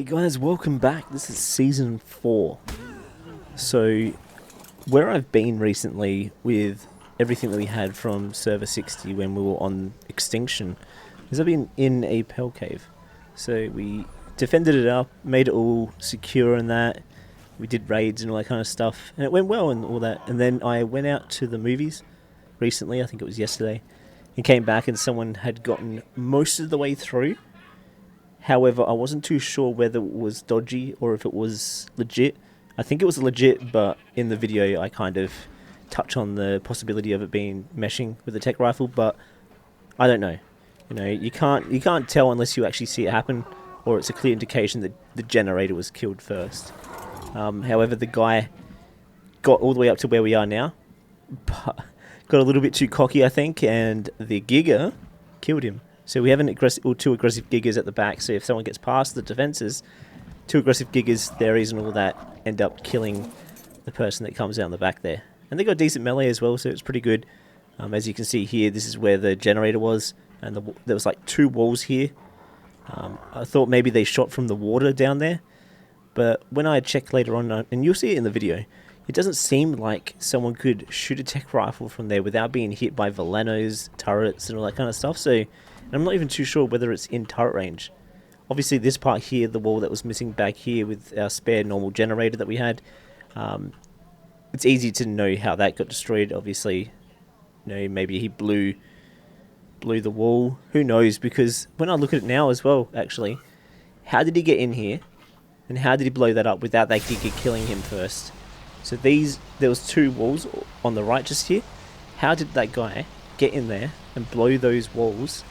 Hey guys, welcome back. This is season 4. So, where I've been recently with everything that we had from server 60 when we were on extinction is I've been in a Pell Cave. So we defended it up, made it all secure and that. We did raids and all that kind of stuff, and it went well and all that. And then I went out to the movies recently, I think it was yesterday, and came back and someone had gotten most of the way through. However, I wasn't too sure whether it was dodgy or if it was legit. I think it was legit, but in the video I kind of touch on the possibility of it being meshing with the tech rifle, but I don't know. You know, you can't tell unless you actually see it happen, or it's a clear indication that the generator was killed first. However, the guy got all the way up to where we are now, but got a little bit too cocky, I think, and the Giga killed him. So we have two aggressive Gigas at the back, so if someone gets past the defences, two aggressive Gigas, theories and all that end up killing the person that comes out in the back there. And they got decent melee as well, so it's pretty good. As you can see here, this is where the generator was, and there was like 2 walls here. I thought maybe they shot from the water down there, but when I checked later on, and you'll see it in the video, it doesn't seem like someone could shoot a tech rifle from there without being hit by Velenos, turrets and all that kind of stuff, so I'm not even too sure whether it's in turret range. Obviously this part here, the wall that was missing back here with our spare normal generator that we had, it's easy to know how that got destroyed. Obviously, you know, maybe he blew the wall, who knows, because when I look at it now as well, actually, how did he get in here and how did he blow that up without that Giga killing him first? So there was 2 walls on the right just here. How did that guy get in there and blow those walls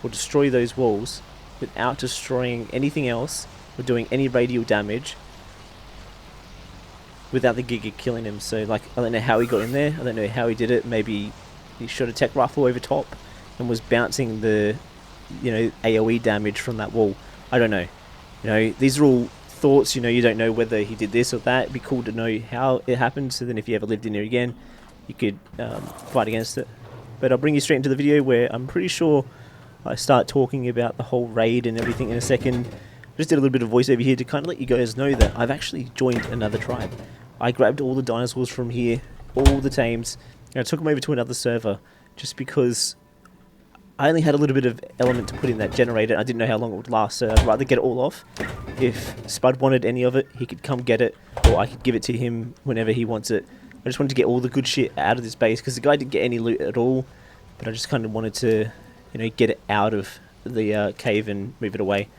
or destroy those walls without destroying anything else or doing any radial damage without the Giga killing him? So, like, I don't know how he got in there. I don't know how he did it. Maybe he shot a tech rifle over top and was bouncing the, you know, AoE damage from that wall. I don't know. You know, these are all thoughts. You know, you don't know whether he did this or that. It'd be cool to know how it happened, so then if you ever lived in here again, you could fight against it. But I'll bring you straight into the video where I'm pretty sure I start talking about the whole raid and everything in a second. I just did a little bit of voiceover here to kind of let you guys know that I've actually joined another tribe. I grabbed all the dinosaurs from here, all the tames, and I took them over to another server just because I only had a little bit of element to put in that generator. I didn't know how long it would last, so I'd rather get it all off. If Spud wanted any of it, he could come get it, or I could give it to him whenever he wants it. I just wanted to get all the good shit out of this base because the guy didn't get any loot at all, but I just kind of wanted to, you know, get it out of the cave and move it away.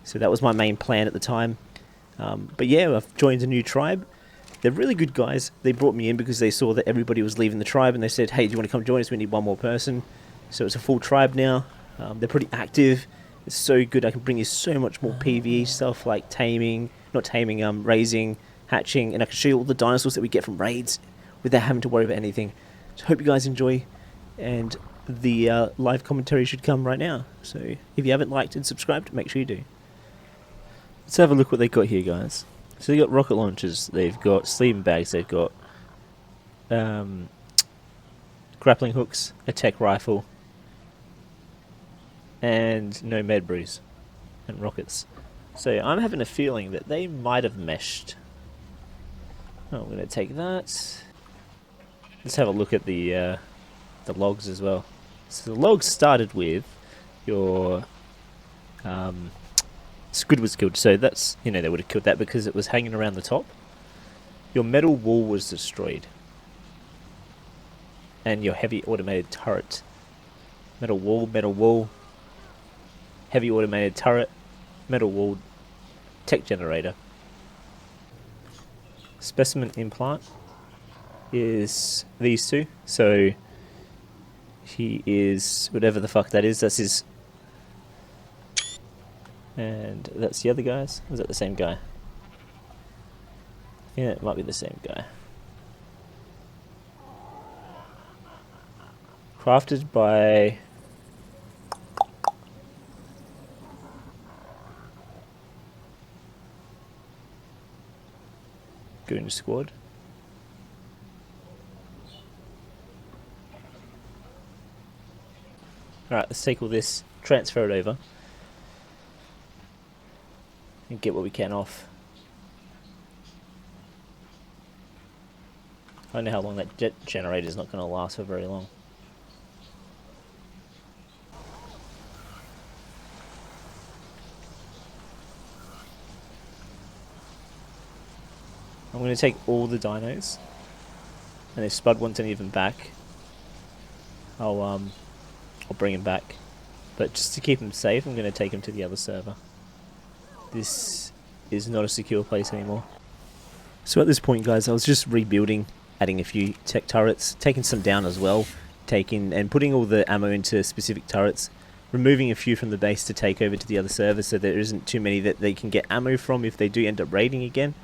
So that was my main plan at the time. But yeah, I've joined a new tribe. They're really good guys. They brought me in because they saw that everybody was leaving the tribe and they said, hey, do you want to come join us? We need one more person. So it's a full tribe now. They're pretty active. It's so good. I can bring you so much more PvE stuff like raising, hatching, and I can show you all the dinosaurs that we get from raids without having to worry about anything. So hope you guys enjoy, and the live commentary should come right now. So if you haven't liked and subscribed, make sure you do. Let's have a look what they got here, guys. So they got rocket launchers, they've got sleeping bags, they've got grappling hooks, a tech rifle, and no med brews and rockets. So I'm having a feeling that they might have meshed. Oh, I'm going to take that. Let's have a look at the logs as well. So the logs started with your squid was killed, so that's, you know, they would have killed that because it was hanging around the top. Your metal wall was destroyed, and your heavy automated turret. Metal wall, heavy automated turret, metal wall, tech generator. Specimen implant is these 2. So he is whatever the fuck that is. That's his, and that's the other guys. Was that the same guy? Yeah, it might be the same guy. Crafted by Goon Squad. Alright, let's take all this, transfer it over. and get what we can off. I don't know how long that jet generator is not going to last for very long. I'm going to take all the dinos, and if Spud wants any of them back, I'll bring him back. But just to keep him safe, I'm going to take him to the other server. This is not a secure place anymore. So at this point, guys, I was just rebuilding, adding a few tech turrets, taking some down as well, and putting all the ammo into specific turrets, removing a few from the base to take over to the other server so there isn't too many that they can get ammo from if they do end up raiding again.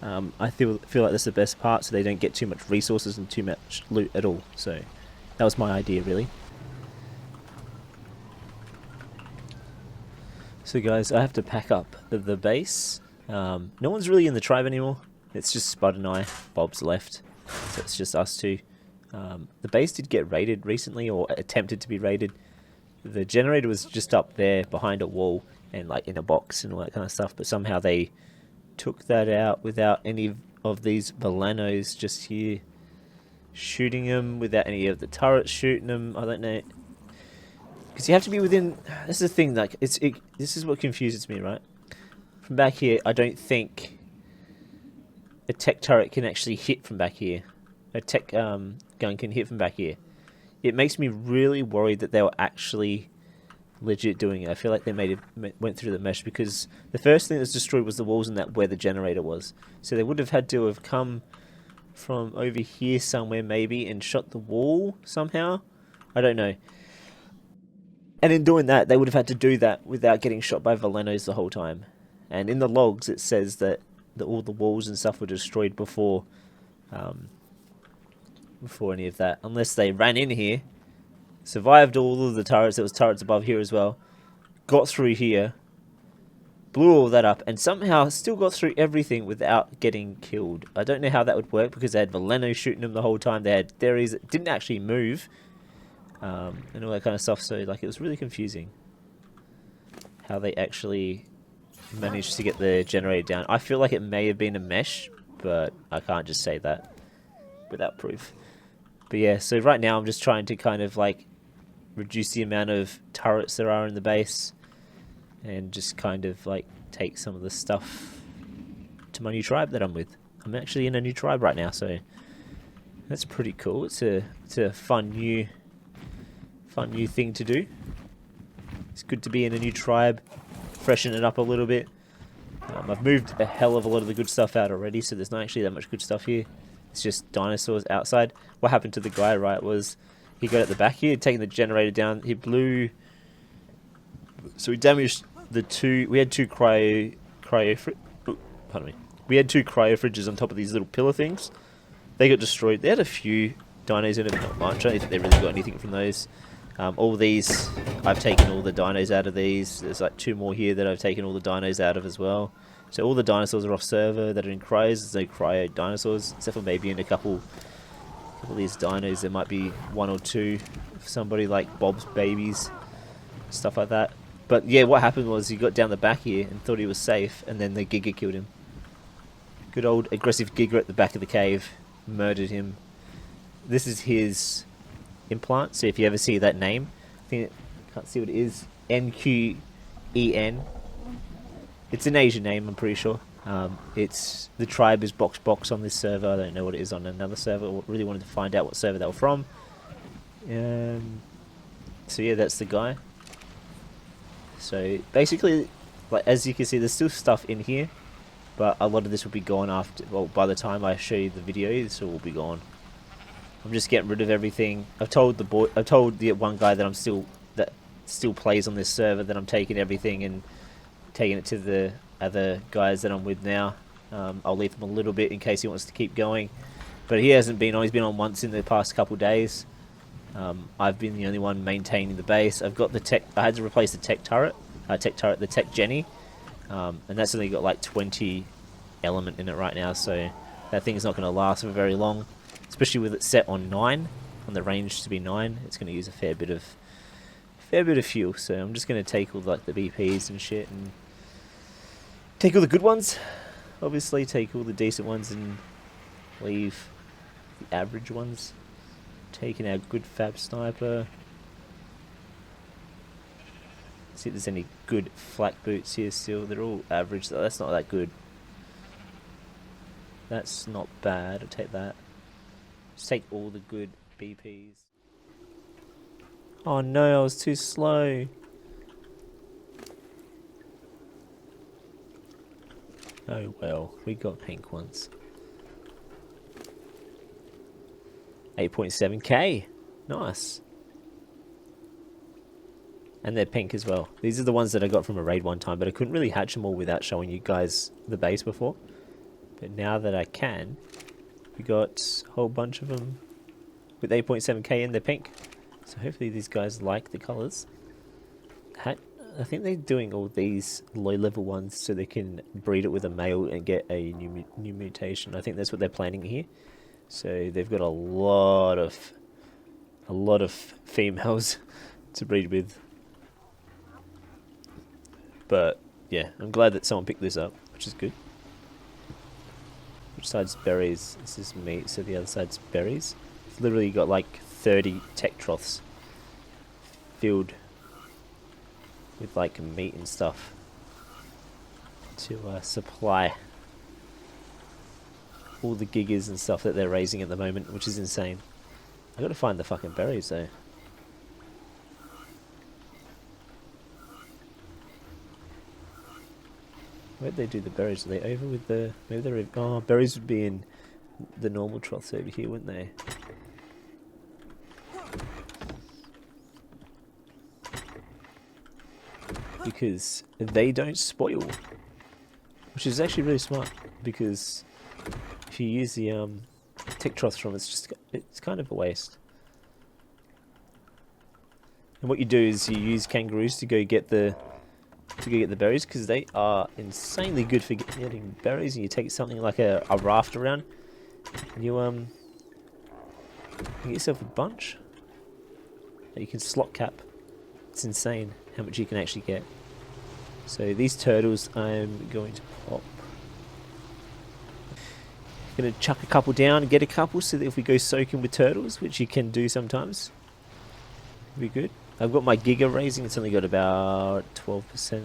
I feel like that's the best part, so they don't get too much resources and too much loot at all. So that was my idea, really. So guys, I have to pack up the base. No one's really in the tribe anymore. It's just Spud and I. Bob's left, so it's just us two. The base did get raided recently, or attempted to be raided. The generator was just up there behind a wall and like in a box and all that kind of stuff, but somehow they took that out without any of these Volanos just here shooting them, without any of the turrets shooting them. I don't know, because you have to be within. This is the thing, like this is what confuses me, right? From back here, I don't think a tech turret can actually hit from back here. A tech gun can hit from back here. It makes me really worried that they were actually legit doing it. I feel like they went through the mesh, because the first thing that was destroyed was the walls and that where the generator was. So they would have had to have come from over here somewhere maybe and shot the wall somehow. I don't know. And in doing that, they would have had to do that without getting shot by Volanos the whole time. And in the logs, it says that all the walls and stuff were destroyed before any of that. Unless they ran in here, survived all of the turrets. There was turrets above here as well. Got through here, blew all that up, and somehow still got through everything without getting killed. I don't know how that would work, because they had Volano shooting them the whole time. They had theories that didn't actually move, and all that kind of stuff. So like, it was really confusing how they actually managed to get the generator down. I feel like it may have been a mesh, but I can't just say that without proof. But yeah, so right now I'm just trying to kind of like reduce the amount of turrets there are in the base, and just kind of like take some of the stuff to my new tribe that I'm with. I'm actually in a new tribe right now, so that's pretty cool. It's a fun new thing to do. It's good to be in a new tribe, freshen it up a little bit. I've moved a hell of a lot of the good stuff out already, so there's not actually that much good stuff here. It's just dinosaurs outside. What happened to the guy, right, was he got at the back here, taking the generator down. He blew... So he damaged the two... We had two We had two cryo fridges on top of these little pillar things. They got destroyed. They had a few dinos in it, but not much. I don't think they really got anything from those. All these, I've taken all the dinos out of these. There's like two more here that I've taken all the dinos out of as well. So all the dinosaurs are off server that are in cryos. There's no cryo dinosaurs, except for maybe in a couple of these dinos. There might be one or two, somebody like Bob's babies, stuff like that. But yeah, what happened was he got down the back here and thought he was safe, and then the Giga killed him. Good old aggressive Giga at the back of the cave murdered him. This is his implant, so if you ever see that name, I think can't see what it is. NQEN. It's an Asian name, I'm pretty sure. It's the tribe is Box on this server. I don't know what it is on another server. I really wanted to find out what server they were from. So yeah, that's the guy. So basically, like as you can see, there's still stuff in here, but a lot of this will be gone after. Well, by the time I show you the video, this will be gone. I'm just getting rid of everything. I've told the one guy that still plays on this server that I'm taking everything and taking it to the other guys that I'm with now. I'll leave him a little bit in case he wants to keep going, but he hasn't been on. He's been on once in the past couple days. I've been the only one maintaining the base. I've got the tech. I had to replace the the tech Jenny, and that's only got like 20 element in it right now, so that thing's not going to last for very long. Especially with it set on 9, on the range to be 9, it's going to use a fair bit of fuel. So I'm just going to take all like the BPs and shit and Take all the good ones. Obviously, take all the decent ones and leave the average ones. Taking our good fab sniper. See if there's any good flak boots here still. They're all average though. That's not that good. That's not bad. I'll take that. Just take all the good BPs. Oh no, I was too slow. Oh well, we got pink ones. 8.7k. Nice. And they're pink as well. These are the ones that I got from a raid one time, but I couldn't really hatch them all without showing you guys the base before. But now that I can, we got a whole bunch of them with 8.7k and they're pink. So hopefully these guys like the colours. I think they're doing all these low level ones so they can breed it with a male and get a new mutation. I think that's what they're planning here. So they've got a lot of females to breed with. But yeah, I'm glad that someone picked this up, which is good. Which side's berries? This is meat, so the other side's berries. It's literally got like 30 tech troughs filled with like meat and stuff to supply all the gigas and stuff that they're raising at the moment, which is insane. I gotta find the fucking berries though. Where'd they do the berries? Are they over with the... Maybe they're... Oh, berries would be in the normal troughs over here, wouldn't they? Because they don't spoil. Which is actually really smart. Because if you use the tick troughs from it's kind of a waste. And what you do is you use kangaroos to go get the berries, because they are insanely good for getting berries. And you take something like a raft around, and you get yourself a bunch that you can slot cap. It's insane how much you can actually get. So these turtles I'm going to pop. Going to chuck a couple down and get a couple, so that if we go soaking with turtles, which you can do sometimes, it'll be good. I've got my Giga raising. It's only got about 12%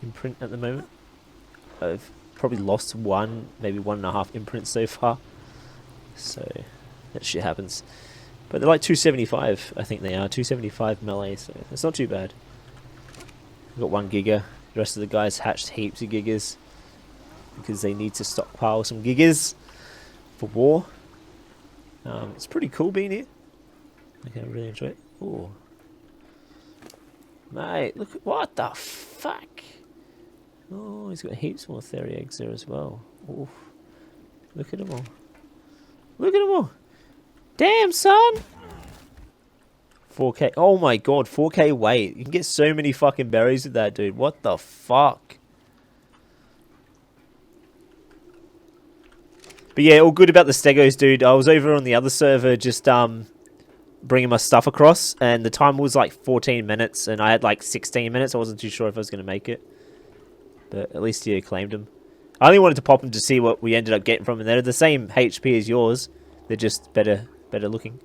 imprint at the moment. I've probably lost one, maybe 1.5 imprint so far. So that shit happens. But they're like 275, I think they are. 275 melee, so it's not too bad. I've got 1 Giga. The rest of the guys hatched heaps of Gigas, because they need to stockpile some Gigas for war. It's pretty cool being here. Okay, I really enjoy it. Ooh. Mate, look at... What the fuck? Oh, he's got heaps more Theory eggs there as well. Oof. Look at them all. Look at them all. Damn, son! 4k. Oh my god, 4k weight. You can get so many fucking berries with that, dude. What the fuck? But yeah, all good about the stegos, dude. I was over on the other server just bringing my stuff across, and the time was like 14 minutes, and I had like 16 minutes. I wasn't too sure if I was going to make it, but at least you claimed them. I only wanted to pop them to see what we ended up getting from them. They're the same HP as yours. They're just better looking.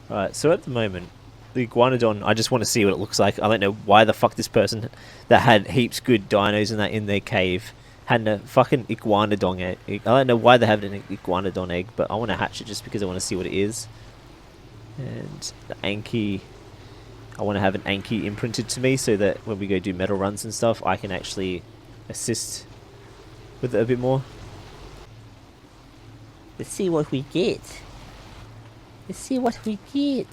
Alright, so at the moment, the Iguanodon, I just want to see what it looks like. I don't know why the fuck this person that had heaps good dinos and that in their cave had a fucking Iguanodon egg. I don't know why they have an Iguanodon egg, but I want to hatch it just because I want to see what it is. And the Anki, I want to have an Anki imprinted to me so that when we go do metal runs and stuff, I can actually assist with it a bit more. Let's see what we get. Let's see what we get.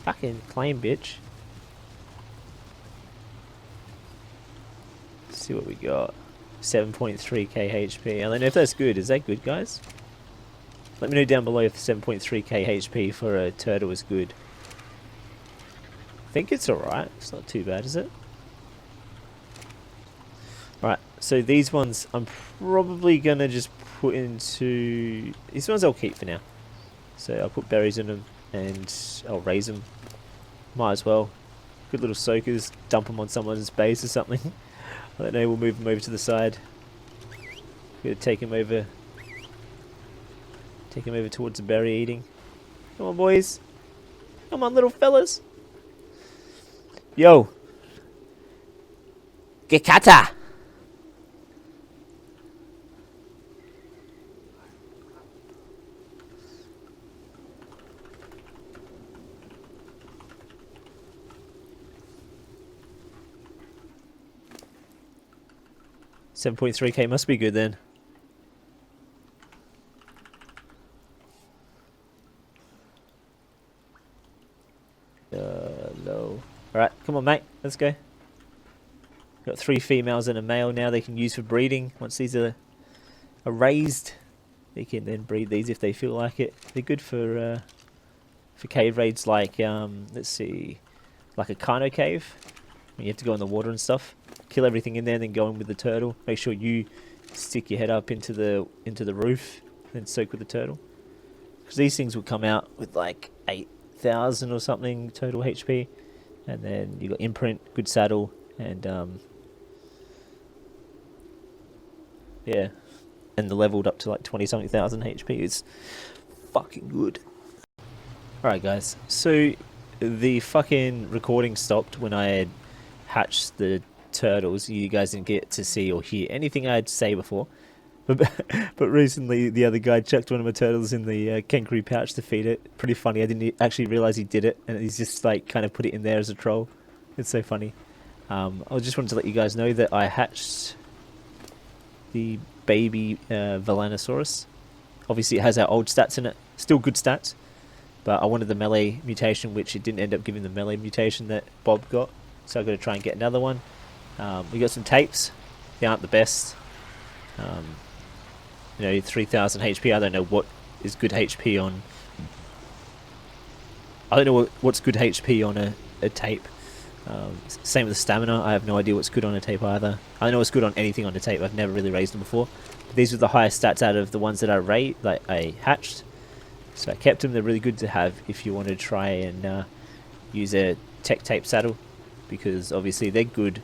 Fucking claim, bitch. Let's see what we got. 7.3k HP. I don't know if that's good. Is that good, guys? Let me know down below if 7.3k HP for a turtle is good. I think it's alright. It's not too bad, is it? Alright, So these ones I'm probably gonna just put into... These ones I'll keep for now. So I'll put berries in them and I'll raise them. Might as well. Good little soakers. Dump them on someone's base or something. I don't know, we'll move them over to the side. Gonna take him over. Take him over towards the berry eating. Come on, boys. Come on, little fellas. Yo. Gekata. $7.3k must be good then. Low. Alright, come on, mate. Let's go. Got 3 females and a male now they can use for breeding. Once these are raised, they can then breed these if they feel like it. They're good for cave raids like, let's see, like a Kano cave. You have to go in the water and stuff. Kill everything in there, then go in with the turtle. Make sure you stick your head up into the roof, then soak with the turtle. Because these things will come out with like 8,000 or something total HP, and then you got imprint, good saddle, and yeah, and the leveled up to like 20 something thousand HP is fucking good. Alright guys, so the fucking recording stopped when I had hatched the turtles. You guys didn't get to see or hear anything I'd say before, but recently the other guy chucked one of my turtles in the kangaroo pouch to feed it. Pretty funny. I didn't actually realize he did it, and he's just like kind of put it in there as a troll. It's so funny. I just wanted to let you guys know that I hatched the baby Velanosaurus. Obviously it has our old stats in it, still good stats, but I wanted the melee mutation, which it didn't end up giving the melee mutation that Bob got, so I've got to try and get another one. We got some tapes. They aren't the best. You know, 3,000 HP. I don't know what is good HP on... I don't know what's good HP on a tape. Same with the stamina. I have no idea what's good on a tape either. I don't know what's good on anything on a tape. I've never really raised them before. But these were the highest stats out of the ones that I hatched. So I kept them. They're really good to have if you want to try and use a tech tape saddle, because obviously they're good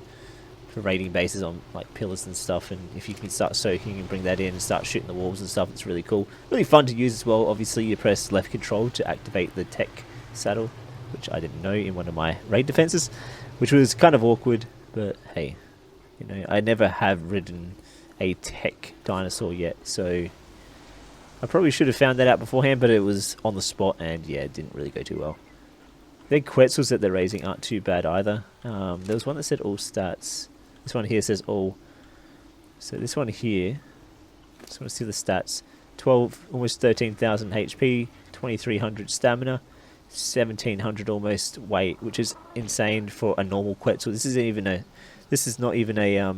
for raiding bases on like pillars and stuff, and if you can start soaking and bring that in and start shooting the walls and stuff, it's really cool. Really fun to use as well. Obviously you press left control to activate the tech saddle, which I didn't know in one of my raid defenses, which was kind of awkward, but hey, you know, I never have ridden a tech dinosaur yet, so I probably should have found that out beforehand, but it was on the spot, and yeah, it didn't really go too well. The Quetzals that they're raising aren't too bad either. There was one that said all stats. This one here says all. So this one here, just want to see the stats. 12, almost 13,000 HP, 2,300 stamina, 1,700 almost weight, which is insane for a normal Quetzal. This is not even a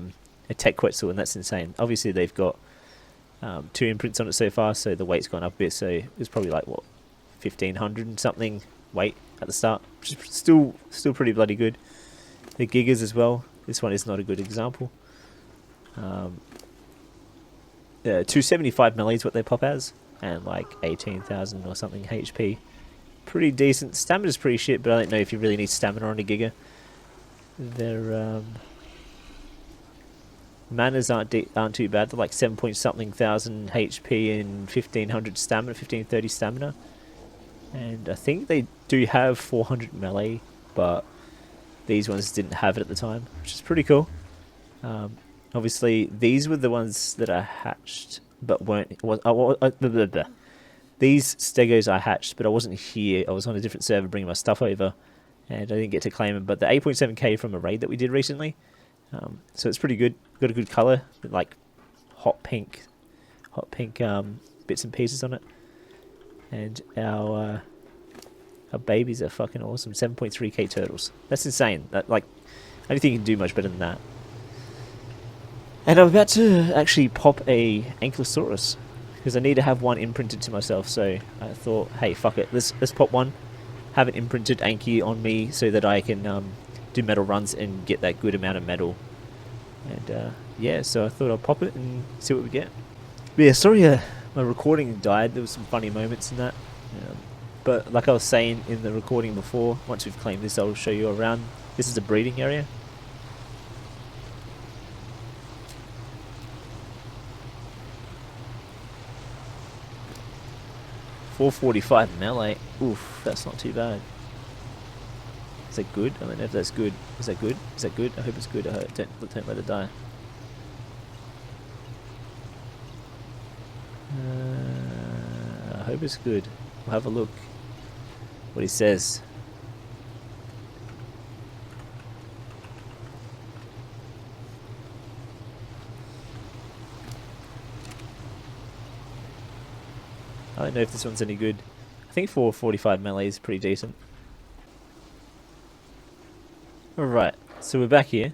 tech Quetzal, and that's insane. Obviously they've got 2 imprints on it so far, so the weight's gone up a bit. So it's probably like what, 1,500 and something weight at the start, which is still pretty bloody good. The Gigas as well. This one is not a good example. 275 melee is what they pop as, and like 18,000 or something HP. Pretty decent. Stamina's pretty shit, but I don't know if you really need stamina on a Giga. Their manas aren't too bad. They're like 7 point something thousand HP and 1,500 stamina, 1,530 stamina. And I think they do have 400 melee, but these ones didn't have it at the time, which is pretty cool. Obviously, these were the ones that I hatched, but weren't... These stegos I hatched, but I wasn't here. I was on a different server bringing my stuff over, and I didn't get to claim them. But the 8.7k from a raid that we did recently, so it's pretty good. Got a good colour, like hot pink bits and pieces on it. And our babies are fucking awesome. 7.3k turtles. That's insane. That, like, I don't think you can do much better than that. And I'm about to actually pop a Ankylosaurus, because I need to have one imprinted to myself. So I thought, hey, fuck it, let's pop one, have an imprinted Anky on me, so that I can do metal runs and get that good amount of metal. And yeah, so I thought I'll pop it and see what we get. But yeah, sorry my recording died. There was some funny moments in that. But like I was saying in the recording before, once we've claimed this, I'll show you around. This is the breeding area. .445 melee. Oof, that's not too bad. Is that good? I don't know if that's good. Is that good? Is that good? I hope it's good. I hope, don't let it die. I hope it's good. We'll have a look what he says. I don't know if this one's any good. I think 445 melee is pretty decent. Alright, so we're back here.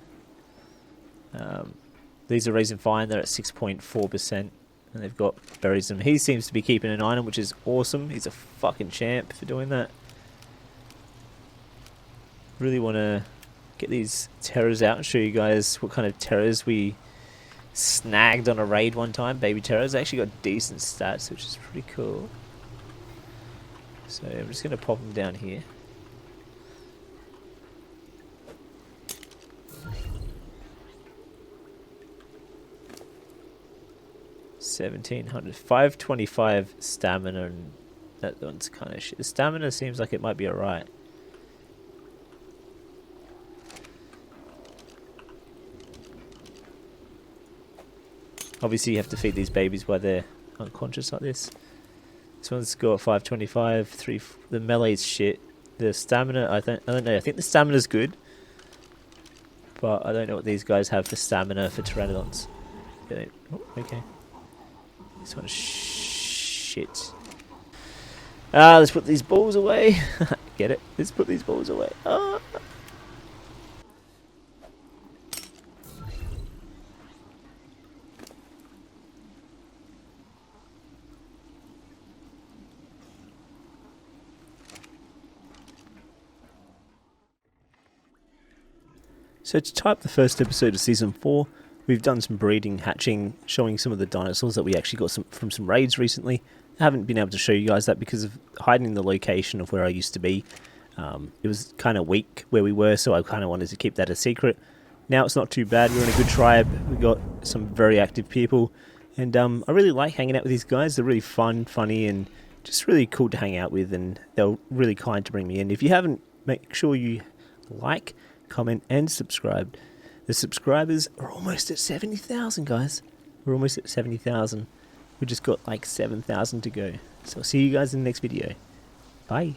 These are raising fine. They're at 6.4%. And they've got berries in them. He seems to be keeping an eye on them, which is awesome. He's a fucking champ for doing that. Really want to get these terrors out and show you guys what kind of terrors we snagged on a raid one time. Baby terrors. They actually got decent stats, which is pretty cool. So I'm just going to pop them down here. $1,700, 525 stamina, and that one's kind of shit. The stamina seems like it might be alright. Obviously, you have to feed these babies while they're unconscious like this. This one's got 525. The melee's shit. The stamina, I don't know. I think the stamina's good, but I don't know what these guys have for stamina for pteranodons. Oh, okay. This one's shit. Let's put these balls away. Get it? Let's put these balls away. Ah. So to type the first episode of Season 4, we've done some breeding, hatching, showing some of the dinosaurs that we actually got from some raids recently. I haven't been able to show you guys that because of hiding the location of where I used to be. It was kind of weak where we were, so I kind of wanted to keep that a secret. Now it's not too bad. We're in a good tribe. We've got some very active people. And I really like hanging out with these guys. They're really fun, funny, and just really cool to hang out with. And they're really kind to bring me in. If you haven't, make sure you like, comment, and subscribe. The subscribers are almost at 70,000, guys. We're almost at 70,000. We just got like 7,000 to go. So I'll see you guys in the next video. Bye.